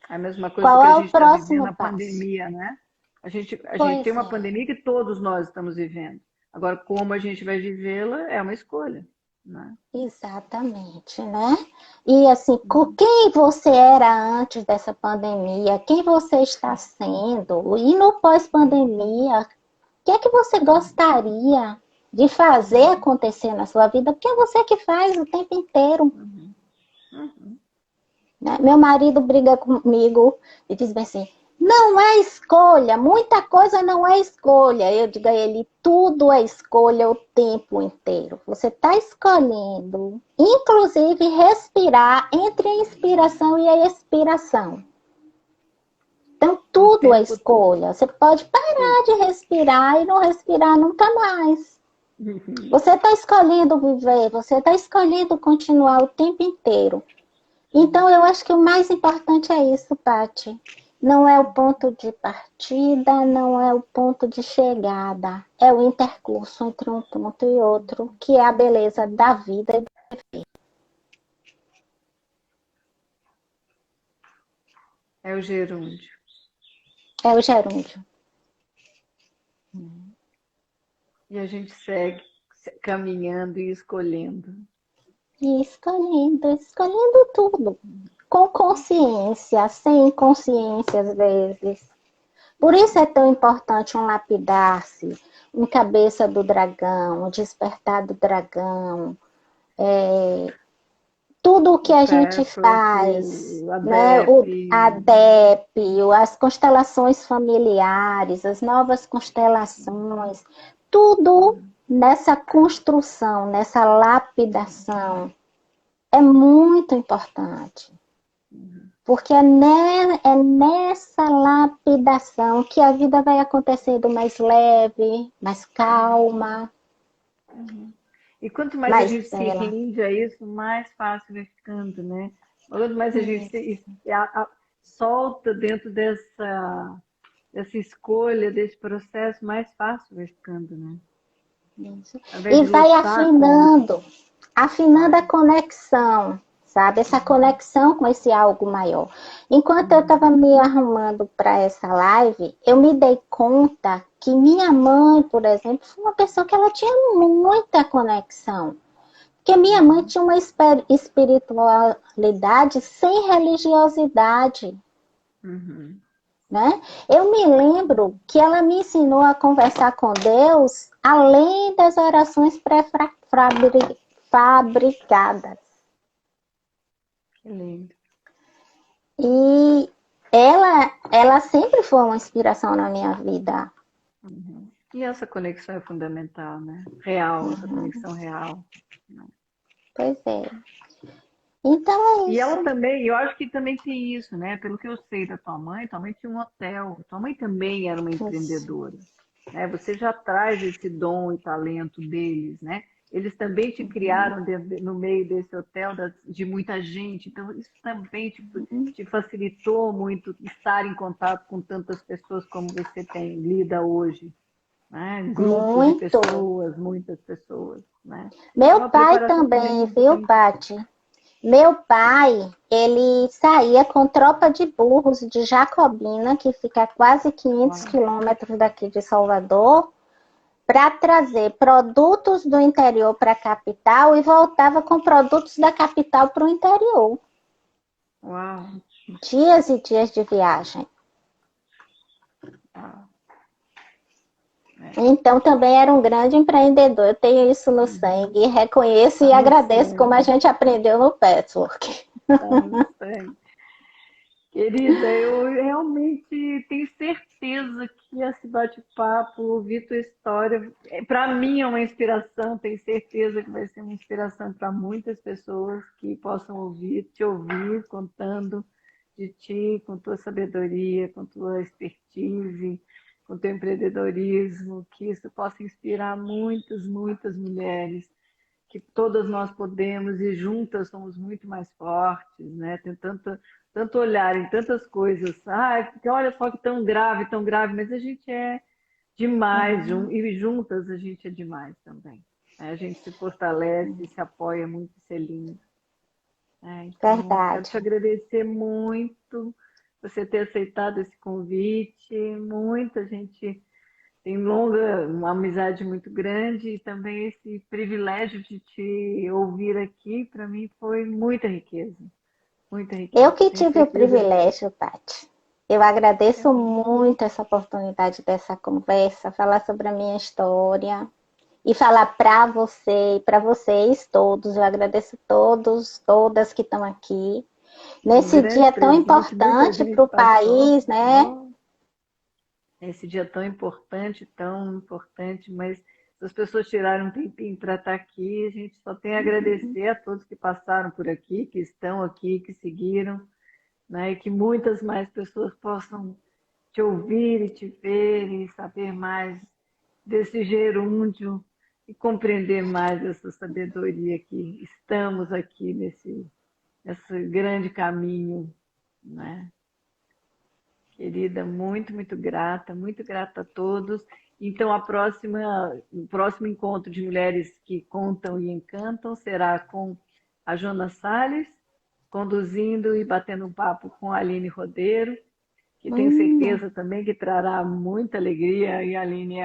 É a mesma coisa Qual que a é gente o está vivendo próximo na passo? pandemia, né? A gente Pois tem uma é. pandemia que todos nós estamos vivendo. Agora, como a gente vai vivê-la é uma escolha, né? Exatamente, né? E assim, quem você era antes dessa pandemia, quem você está sendo, e no pós-pandemia, o que é que você gostaria de fazer acontecer na sua vida? Porque é você que faz o tempo inteiro. Né? Meu marido briga comigo e diz bem assim, não é escolha, muita coisa não é escolha. Eu digo a ele, tudo é escolha o tempo inteiro. Você está escolhendo, inclusive respirar entre a inspiração e a expiração. Então, tudo é escolha. Você pode parar de respirar e não respirar nunca mais. Você está escolhendo viver, você está escolhendo continuar o tempo inteiro. Então, eu acho que o mais importante é isso, Paty. Não é o ponto de partida, não é o ponto de chegada. É o intercurso entre um ponto e outro, que é a beleza da vida. É o gerúndio. É o gerúndio. E a gente segue caminhando e escolhendo. E escolhendo tudo. Com consciência, sem consciência às vezes. Por isso é tão importante um lapidar-se, um cabeça do dragão, um despertar do dragão, tudo o que a gente faz, né? A DEP, as constelações familiares, as novas constelações, tudo nessa construção, nessa lapidação, é muito importante. Porque é nessa lapidação que a vida vai acontecendo mais leve, mais calma. E quanto mais a gente se rende a isso, mais fácil vai ficando, né? Quanto mais a gente solta dentro dessa escolha, desse processo, mais fácil vai ficando, né? Isso. E vai afinando a conexão, sabe? Essa conexão com esse algo maior. Enquanto eu estava me arrumando para essa live, eu me dei conta que minha mãe, por exemplo, foi uma pessoa que ela tinha muita conexão. Porque minha mãe tinha uma espiritualidade sem religiosidade. Né? Eu me lembro que ela me ensinou a conversar com Deus além das orações pré-fabricadas. Que lindo. E ela sempre foi uma inspiração na minha vida. E essa conexão é fundamental, né? Real, essa conexão real. Pois é. Então é isso. E ela também, eu acho que também tem isso, né? Pelo que eu sei da tua mãe tinha um hotel. Tua mãe também era uma empreendedora. Né? Você já traz esse dom e talento deles, né? Eles também te criaram no meio desse hotel de muita gente. Então, isso também te facilitou muito estar em contato com tantas pessoas como você lida hoje. Né? Grupos de pessoas, muitas pessoas. Né? Meu pai também, viu, Paty? Meu pai, ele saía com tropa de burros de Jacobina, que fica a quase 500 quilômetros daqui de Salvador, para trazer produtos do interior para a capital e voltava com produtos da capital para o interior. Uau! Dias e dias de viagem. Então, também era um grande empreendedor. Eu tenho isso no sangue, reconheço e agradeço como a gente aprendeu no Patchwork. Querida, eu realmente tenho certeza que esse bate-papo, ouvir tua história, para mim é uma inspiração, tenho certeza que vai ser uma inspiração para muitas pessoas que possam te ouvir contando de ti, com tua sabedoria, com tua expertise, com teu empreendedorismo, que isso possa inspirar muitas, muitas mulheres, que todas nós podemos e juntas somos muito mais fortes, né? Tem tanto olhar em tantas coisas. Ah, olha só que tão grave, mas a gente é demais, e juntas a gente é demais também. A gente se fortalece, se apoia muito, isso é lindo. Então, quero te Verdade. agradecer muito você ter aceitado esse convite. Muita gente tem uma amizade muito grande e também esse privilégio de te ouvir aqui, para mim, foi muita riqueza. Muita riqueza. Eu que Tenho tive o certeza. privilégio, Tati. Eu agradeço muito essa oportunidade dessa conversa, falar sobre a minha história e falar para você e para vocês todos. Eu agradeço todos, todas que estão aqui. Um Nesse grande dia tão presente, muita importante gente para o passou. país, né? Esse dia tão importante, mas se as pessoas tiraram um tempinho para estar aqui, a gente só tem a agradecer a todos que passaram por aqui, que estão aqui, que seguiram, né? E que muitas mais pessoas possam te ouvir e te ver e saber mais desse gerúndio e compreender mais essa sabedoria que estamos aqui nesse grande caminho, né? Querida, muito grata a todos. Então, o próximo encontro de mulheres que contam e encantam será com a Jona Salles, conduzindo e batendo um papo com a Aline Rodeiro, que tenho certeza também que trará muita alegria. E a Aline,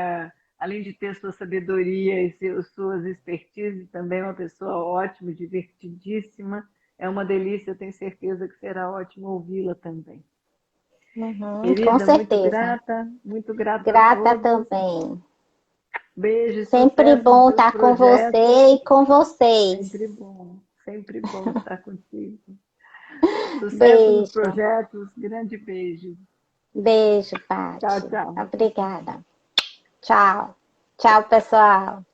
além de ter sua sabedoria e suas expertise, também é uma pessoa ótima, divertidíssima. É uma delícia, eu tenho certeza que será ótimo ouvi-la também. Com Querida, certeza. muito grata a Grata todos. também. Beijo e Sempre sucesso nos bom seus estar com projetos. você e com vocês. Sempre bom estar contigo. Sucesso nos Beijo. projetos, grande beijo. Beijo, Tchau, Pati. tchau. Obrigada. Tchau. Tchau, pessoal.